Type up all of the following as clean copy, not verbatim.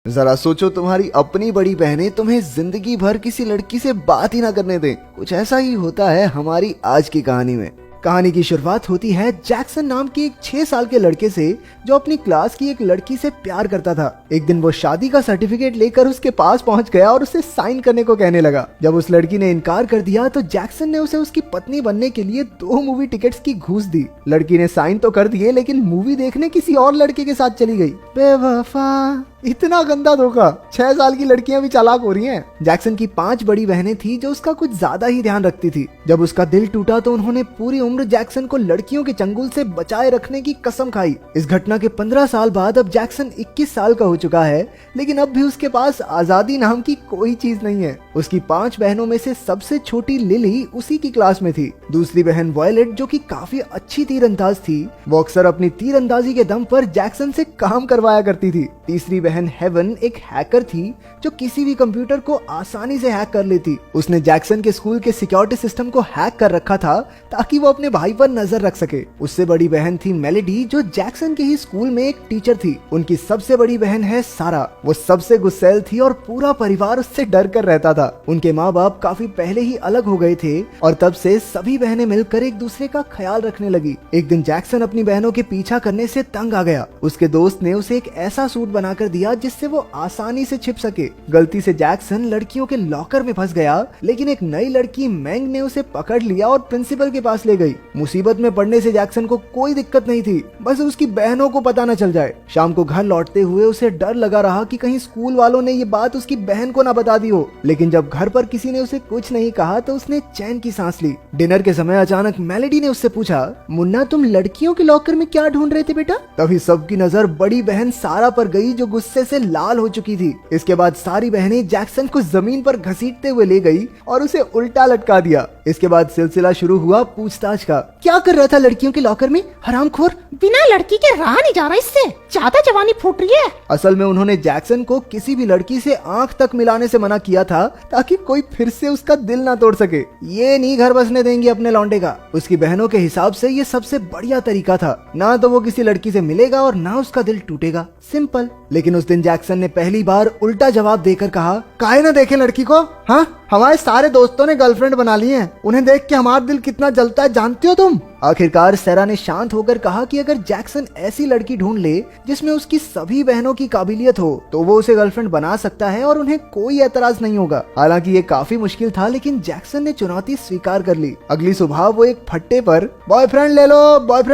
जरा सोचो, तुम्हारी अपनी बड़ी बहनें तुम्हें जिंदगी भर किसी लड़की से बात ही ना करने दें। कुछ ऐसा ही होता है हमारी आज की कहानी में। कहानी की शुरुआत होती है जैक्सन नाम के एक 6 साल के लड़के से, जो अपनी क्लास की एक लड़की से प्यार करता था। एक दिन वो शादी का सर्टिफिकेट लेकर उसके पास पहुंच गया और उसे साइन करने को कहने लगा। जब उस लड़की ने इनकार कर दिया तो जैक्सन ने उसे उसकी पत्नी बनने के लिए 2 मूवी टिकट्स की घूस दी। लड़की ने साइन तो कर दिए, लेकिन मूवी देखने किसी और लड़के के साथ चली गई। बेवफा, इतना गंदा धोखा। 6 साल की लड़कियां भी चालाक हो रही हैं। जैक्सन की 5 बड़ी बहनें थी जो उसका कुछ ज्यादा ही ध्यान रखती थी। जब उसका दिल टूटा तो उन्होंने पूरी उम्र जैक्सन को लड़कियों के चंगुल से बचाए रखने की कसम खाई। इस घटना के 15 साल बाद अब जैक्सन 21 साल का हो चुका है, लेकिन अब भी उसके पास आजादी नाम की कोई चीज नहीं है। उसकी 5 बहनों में से सबसे छोटी लिली उसी की क्लास में थी। दूसरी बहन वॉयलेट, जो कि काफी अच्छी तीरंदाज थी, वो अक्सर अपनी तीरंदाजी के दम पर जैक्सन से काम करवाया करती थी। तीसरी बहन हेवन एक हैकर थी जो किसी भी कंप्यूटर को आसानी से हैक कर लेती। उसने जैक्सन के स्कूल के सिक्योरिटी सिस्टम को हैक कर रखा था ताकि वो अपने भाई पर नजर रख सके। उससे बड़ी बहन थी मेलेडी, जो जैक्सन के ही स्कूल में एक टीचर थी। उनकी सबसे बड़ी बहन है सारा। वो सबसे गुस्सैल थी और पूरा परिवार उससे डर कर रहता था। उनके माँ बाप काफी पहले ही अलग हो गए थे और तब से सभी बहनें मिलकर एक दूसरे का ख्याल रखने लगी। एक दिन जैक्सन अपनी बहनों के पीछा करने से तंग आ गया। उसके दोस्त ने उसे एक ऐसा सूट बनाकर दिया जिससे वो आसानी से छिप सके। गलती से जैक्सन लड़कियों के लॉकर में फंस गया, लेकिन एक नई लड़की मैंग ने उसे पकड़ लिया और प्रिंसिपल के पास ले गई। मुसीबत में पड़ने से जैक्सन को कोई दिक्कत नहीं थी, बस उसकी बहनों को पता न चल जाए। शाम को घर लौटते हुए उसे डर लगा रहा कि कहीं स्कूल वालों ने ये बात उसकी बहन को ना बता दी हो, लेकिन जब घर पर किसी ने उसे कुछ नहीं कहा तो उसने चैन की सांस ली। डिनर के समय अचानक मेलेडी ने उससे पूछा, मुन्ना, तुम लड़कियों के लॉकर में क्या ढूंढ रहे थे बेटा? तभी सबकी नजर बड़ी बहन सारा पर गई, जो गुस्से से लाल हो चुकी थी। इसके बाद सारी बहनें जैक्सन को जमीन पर घसीटते हुए ले गई और उसे उल्टा लटका दिया। इसके बाद सिलसिला शुरू हुआ पूछताछ का। क्या कर रहा था लड़कियों के लॉकर में, हरामखोर? बिना लड़की के रहा नहीं जा रहा, इससे ज्यादा जवानी फूट रही है। असल में उन्होंने जैक्सन को किसी भी लड़की से आंख तक मिलाने से मना किया था ताकि कोई फिर से उसका दिल ना तोड़ सके। ये नहीं घर बसने देंगे अपने लौंडे का। उसकी बहनों के हिसाब से ये सबसे बढ़िया तरीका था। ना तो वो किसी लड़की से मिलेगा और ना उसका दिल टूटेगा, सिंपल। लेकिन उस दिन जैक्सन ने पहली बार उल्टा जवाब देकर कहा, काहे ना देखे लड़की को? हाँ, हमारे सारे दोस्तों ने गर्लफ्रेंड बना ली है। उन्हें देख के हमारा दिल कितना जलता है, जानती हो तुम? आखिरकार सेरा ने शांत होकर कहा कि अगर जैक्सन ऐसी लड़की ढूंढ ले जिसमें उसकी सभी बहनों की काबिलियत हो तो वो उसे गर्लफ्रेंड बना सकता है और उन्हें कोई एतराज नहीं होगा। हालांकि ये काफी मुश्किल था, लेकिन जैक्सन ने चुनौती स्वीकार कर ली। अगली सुबह वो एक फट्टे पर बॉयफ्रेंड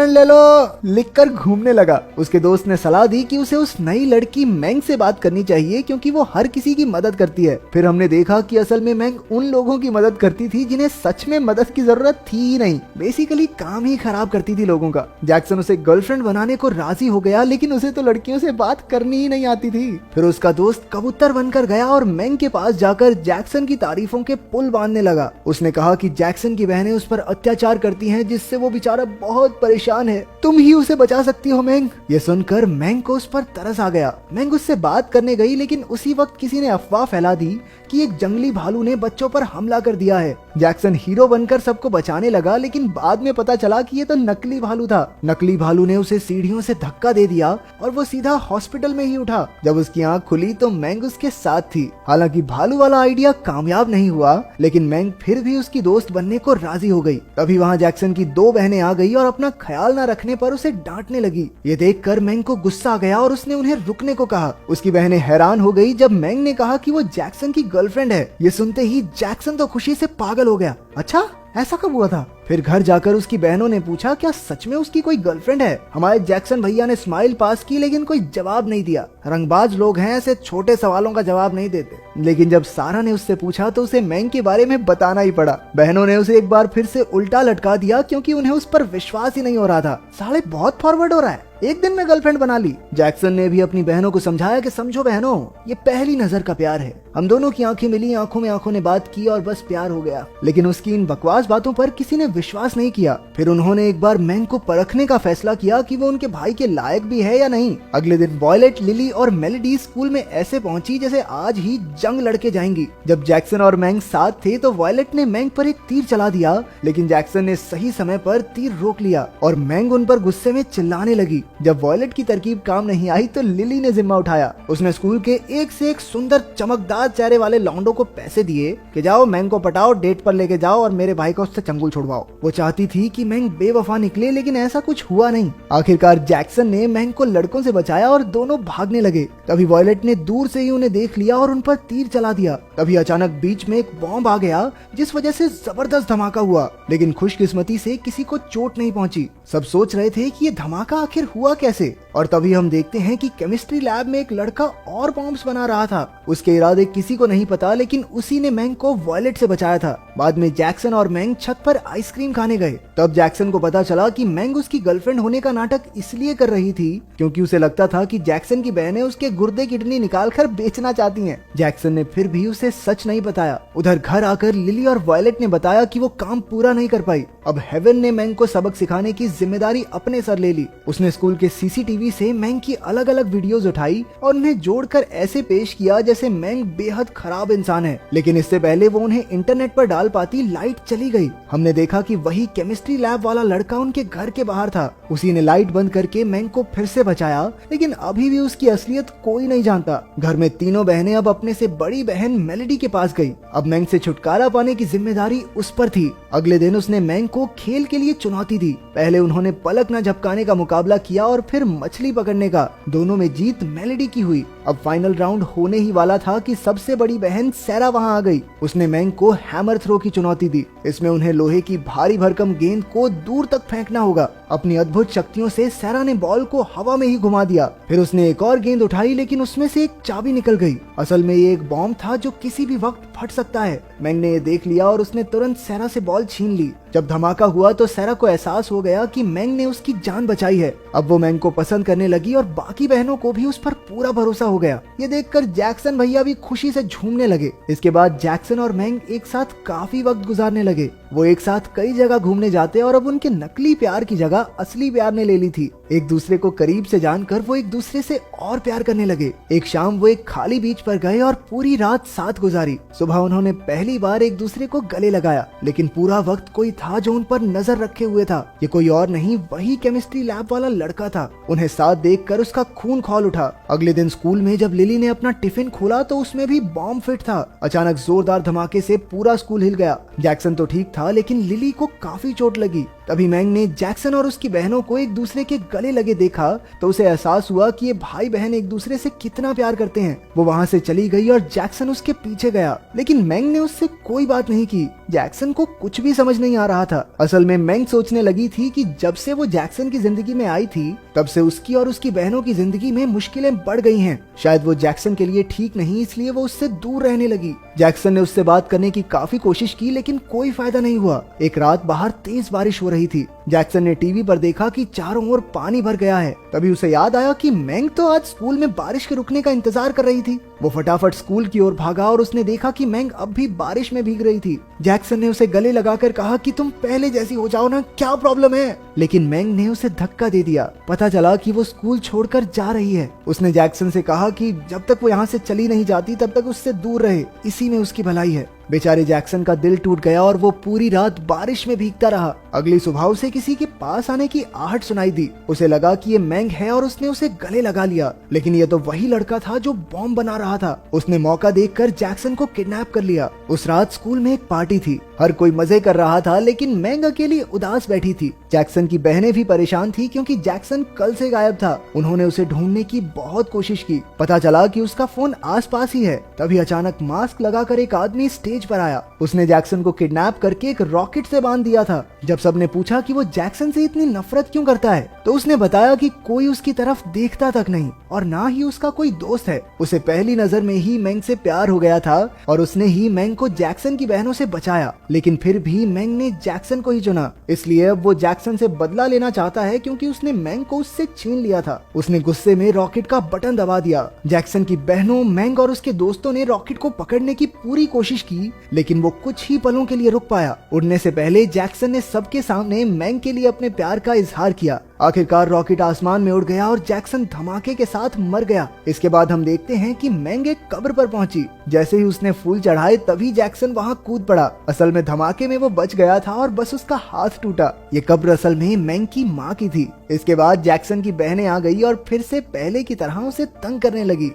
ले लो लिखकर घूमने लगा। उसके दोस्त ने सलाह दी कि उसे उस नई लड़की मैंग से बात करनी चाहिए, क्योंकि वो हर किसी की मदद करती है। फिर हमने देखा कि असल में मैंग उन लोगों की मदद करती थी जिन्हें सच में मदद की जरूरत थी ही नहीं। बेसिकली काम ही खराब करती थी लोगों का। जैक्सन उसे गर्लफ्रेंड बनाने को राजी हो गया, लेकिन उसे तो लड़कियों से बात करनी ही नहीं आती थी। फिर उसका दोस्त कबूतर बनकर गया और मैंग के पास जाकर जैक्सन की तारीफों के पुल बांधने लगा। उसने कहा कि जैक्सन की बहनें उस पर अत्याचार करती हैं, जिससे वो बेचारा बहुत परेशान है। तुम ही उसे बचा सकती हो मैंग। ये सुनकर मैंग को उस पर तरस आ गया। मैंग उससे बात करने गई, लेकिन उसी वक्त किसी ने अफवाह फैला दी कि एक जंगली भालू ने बच्चों पर हमला कर दिया है। जैक्सन हीरो बनकर सबको बचाने लगा, लेकिन बाद में पता चला कि ये तो नकली भालू था। नकली भालू ने उसे सीढ़ियों से धक्का दे दिया और वो सीधा हॉस्पिटल में ही उठा। जब उसकी आंख खुली तो मैंग उसके साथ थी। हालांकि भालू वाला आइडिया कामयाब नहीं हुआ, लेकिन मैंग फिर भी उसकी दोस्त बनने को राजी हो गई। तभी वहाँ जैक्सन की 2 बहनें आ गई और अपना ख्याल न रखने पर उसे डांटने लगी। ये देखकर मैंग को गुस्सा आ गया और उसने उन्हें रुकने को कहा। उसकी बहनें हैरान हो गई जब मैंग ने कहा कि वो जैक्सन की गर्लफ्रेंड है। ये सुनते ही जैक्सन तो खुशी से पागल हो गया। अच्छा, ऐसा कब हुआ था? फिर घर जाकर उसकी बहनों ने पूछा, क्या सच में उसकी कोई गर्लफ्रेंड है? हमारे जैक्सन भैया ने स्माइल पास की, लेकिन कोई जवाब नहीं दिया। रंगबाज लोग हैं, ऐसे छोटे सवालों का जवाब नहीं देते। लेकिन जब सारा ने उससे पूछा तो उसे मैंग के बारे में बताना ही पड़ा। बहनों ने उसे एक बार फिर से उल्टा लटका दिया, क्योंकि उन्हें उस पर विश्वास ही नहीं हो रहा था। साले बहुत फॉरवर्ड हो रहा है, एक दिन में गर्लफ्रेंड बना ली। जैक्सन ने भी अपनी बहनों को समझाया कि समझो बहनों, ये पहली नजर का प्यार है। हम दोनों की आंखें मिली, आंखों में आंखों ने बात की और बस प्यार हो गया। लेकिन उसकी इन बकवास बातों पर किसी ने विश्वास नहीं किया। फिर उन्होंने एक बार मैंग को परखने का फैसला किया कि वो उनके भाई के लायक भी है या नहीं। अगले दिन वॉयलेट, लिली और मेलेडी स्कूल में ऐसे पहुंची जैसे आज ही जंग लड़के जाएंगी। जब जैक्सन और मैंग साथ थे तो वॉयलेट ने मैंग पर एक तीर चला दिया, लेकिन जैक्सन ने सही समय पर तीर रोक लिया और मैंग उन पर गुस्से में चिल्लाने लगी। जब वॉयलेट की तरकीब काम नहीं आई तो लिली ने जिम्मा उठाया। उसने स्कूल के एक से एक सुंदर चमकदार चेहरे वाले लौंडों को पैसे दिए कि जाओ मैंग को पटाओ, डेट पर लेके जाओ और मेरे भाई को उससे चंगुल छुड़वाओ। वो चाहती थी कि मैंग बेवफा निकले, लेकिन ऐसा कुछ हुआ नहीं। आखिरकार जैक्सन ने मैंग को लड़कों से बचाया और दोनों भागने लगे। तभी वॉयलेट ने दूर से ही उन्हें देख लिया और उन पर तीर चला दिया। तभी अचानक बीच में एक बॉम्ब आ गया जिस वजह से जबरदस्त धमाका हुआ, लेकिन खुशकिस्मती से किसी को चोट नहीं पहुंची। सब सोच रहे थे कि ये धमाका आखिर हुआ कैसे, और तभी हम देखते हैं कि केमिस्ट्री लैब में एक लड़का और बॉम्ब्स बना रहा था। उसके इरादे किसी को नहीं पता, लेकिन उसी ने मैंग को वॉयलेट से बचाया था। बाद में जैक्सन और मैंग छत पर आइसक्रीम खाने गए। तब जैक्सन को पता चला कि मैंग उसकी गर्लफ्रेंड होने का नाटक इसलिए कर रही थी क्योंकि उसे लगता था कि जैक्सन की बहनें उसके गुर्दे किडनी निकाल कर बेचना चाहती हैं। जैक्सन ने फिर भी उसे सच नहीं बताया। उधर घर आकर लिली और वॉयलेट ने बताया कि वो काम पूरा नहीं कर पाई। अब हेवन ने मैंग को सबक सिखाने की जिम्मेदारी अपने सर ले ली। उसने स्कूल के सीसीटीवी से मैंग की अलग अलग वीडियोस उठाई और उन्हें जोड़कर ऐसे पेश किया जैसे मैंग बेहद खराब इंसान है। लेकिन इससे पहले वो उन्हें इंटरनेट पर डाल पाती, लाइट चली गई। हमने देखा कि वही केमिस्ट्री लैब वाला लड़का उनके घर के बाहर था। उसी ने लाइट बंद करके मैंग को फिर से बचाया, लेकिन अभी भी उसकी असलियत कोई नहीं जानता। घर में तीनों बहनें अब अपने से बड़ी बहन मेलेडी के पास गई। अब मैंग से छुटकारा पाने की जिम्मेदारी उस पर थी। अगले दिन उसने मैंग को खेल के लिए चुनौती दी। पहले उन्होंने पलक न झपकाने का मुकाबला किया और फिर मछली पकड़ने का। दोनों में जीत मेलेडी की हुई। अब फाइनल राउंड होने ही वाला था कि सबसे बड़ी बहन सैरा वहां आ गई। उसने मैंग को हैमर थ्रो की चुनौती दी। इसमें उन्हें लोहे की भारी भरकम गेंद को दूर तक फेंकना होगा। अपनी अद्भुत शक्तियों से सैरा ने बॉल को हवा में ही घुमा दिया। फिर उसने एक और गेंद उठाई, लेकिन उसमें से एक चाबी निकल गई। असल में ये एक बॉम्ब था जो किसी भी वक्त फट सकता है। मैंग ने ये देख लिया और उसने तुरंत सैरा से बॉल छीन ली। जब धमाका हुआ तो सैरा को एहसास हो गया कि मैंग ने उसकी जान बचाई है। अब वो मैंग को पसंद करने लगी और बाकी बहनों को भी उस पर पूरा भरोसा हो गया। ये देखकर जैक्सन भैया भी खुशी से झूमने लगे। इसके बाद जैक्सन और मैंग एक साथ काफी वक्त गुजारने लगे। वो एक साथ कई जगह घूमने जाते और अब उनके नकली प्यार की जगह असली प्यार ने ले ली थी। एक दूसरे को करीब से जानकर वो एक दूसरे से और प्यार करने लगे। एक शाम वो एक खाली बीच पर गए और पूरी रात साथ गुजारी। सुबह उन्होंने पहली बार एक दूसरे को गले लगाया, लेकिन पूरा वक्त कोई था जो उन पर नजर रखे हुए था। ये कोई और नहीं, वही केमिस्ट्री लैब वाला लड़का था। उन्हें साथ देखकर उसका खून खौल उठा। अगले दिन स्कूल में जब लिली ने अपना टिफिन खोला तो उसमें भी बॉम्ब फिट था। अचानक जोरदार धमाके से पूरा स्कूल हिल गया। जैक्सन तो ठीक था, लेकिन लिली को काफी चोट लगी। तभी मैंग ने जैक्सन और उसकी बहनों को एक दूसरे के गले लगे देखा तो उसे एहसास हुआ कि ये भाई बहन एक दूसरे से कितना प्यार करते हैं। वो वहाँ से चली गई और जैक्सन उसके पीछे गया, लेकिन मैंग ने उससे कोई बात नहीं की। जैक्सन को कुछ भी समझ नहीं आ रहा था। असल में मैंग सोचने लगी थी कि जब से वो जैक्सन की जिंदगी में आई थी तब से उसकी और उसकी बहनों की जिंदगी में मुश्किलें बढ़ गई हैं। शायद वो जैक्सन के लिए ठीक नहीं, इसलिए वो उससे दूर रहने लगी। जैक्सन ने उससे बात करने की काफी कोशिश की, लेकिन कोई फायदा नहीं हुआ। एक रात बाहर तेज बारिश हो रही थी। जैक्सन ने टीवी पर देखा कि चारों ओर पानी भर गया है। तभी उसे याद आया कि मैंग तो आज स्कूल में बारिश के रुकने का इंतजार कर रही थी। वो फटाफट स्कूल की ओर भागा और उसने देखा कि मैंग अब भी बारिश में भीग रही थी। जैक्सन ने उसे गले लगाकर कहा कि तुम पहले जैसी हो जाओ ना, क्या प्रॉब्लम है? लेकिन मैंग ने उसे धक्का दे दिया। पता चला कि वो स्कूल छोड़कर जा रही है। उसने जैक्सन से कहा कि जब तक वो यहाँ से चली नहीं जाती तब तक उससे दूर रहे, इसी में उसकी भलाई है। बेचारे जैक्सन का दिल टूट गया और वो पूरी रात बारिश में भीगता रहा। अगली सुबह उसे किसी के पास आने की आहट सुनाई दी। उसे लगा कि ये मैंग है और उसने उसे गले लगा लिया, लेकिन ये तो वही लड़का था जो बॉम्ब बना रहा था। उसने मौका देखकर जैक्सन को किडनैप कर लिया। उस रात स्कूल में एक पार्टी थी। हर कोई मजे कर रहा था, लेकिन मैंग अकेली उदास बैठी थी। जैक्सन की बहनें भी परेशान थी क्योंकि जैक्सन कल से गायब था। उन्होंने उसे ढूंढने की बहुत कोशिश की। पता चला कि उसका फोन आसपास ही है। तभी अचानक मास्क लगाकर एक आदमी स्टेज पर आया। उसने जैक्सन को किडनैप करके एक रॉकेट से बांध दिया था। जब सबने पूछा कि वो जैक्सन से इतनी नफरत क्यों करता है तो उसने बताया कि कोई उसकी तरफ देखता तक नहीं और ना ही उसका कोई दोस्त है। उसे पहली नजर में ही मैंग से प्यार हो गया था और उसने ही मैंग को जैक्सन की बहनों से बचाया, लेकिन फिर भी मैंग ने जैक्सन को ही चुना। इसलिए अब वो जैक्सन से बदला लेना चाहता है क्योंकि उसने मैंग को उससे छीन लिया था। उसने गुस्से में रॉकेट का बटन दबा दिया। जैक्सन की बहनों, मैंग और उसके दोस्तों ने रॉकेट को पकड़ने की पूरी कोशिश की, लेकिन वो कुछ ही पलों के लिए रुक पाया। उड़ने से पहले जैक्सन ने सबके सामने मैंग के लिए अपने प्यार का इजहार किया। आखिरकार रॉकेट आसमान में उड़ गया और जैक्सन धमाके के साथ मर गया। इसके बाद हम देखते हैं कि मैंग एक कब्र पर पहुंची। जैसे ही उसने फूल चढ़ाए तभी जैक्सन वहां कूद पड़ा। असल में धमाके में वो बच गया था और बस उसका हाथ टूटा। ये कब्र असल में मैंग की माँ की थी। इसके बाद जैक्सन की बहनें आ गई और फिर से पहले की तरह उसे तंग करने लगी।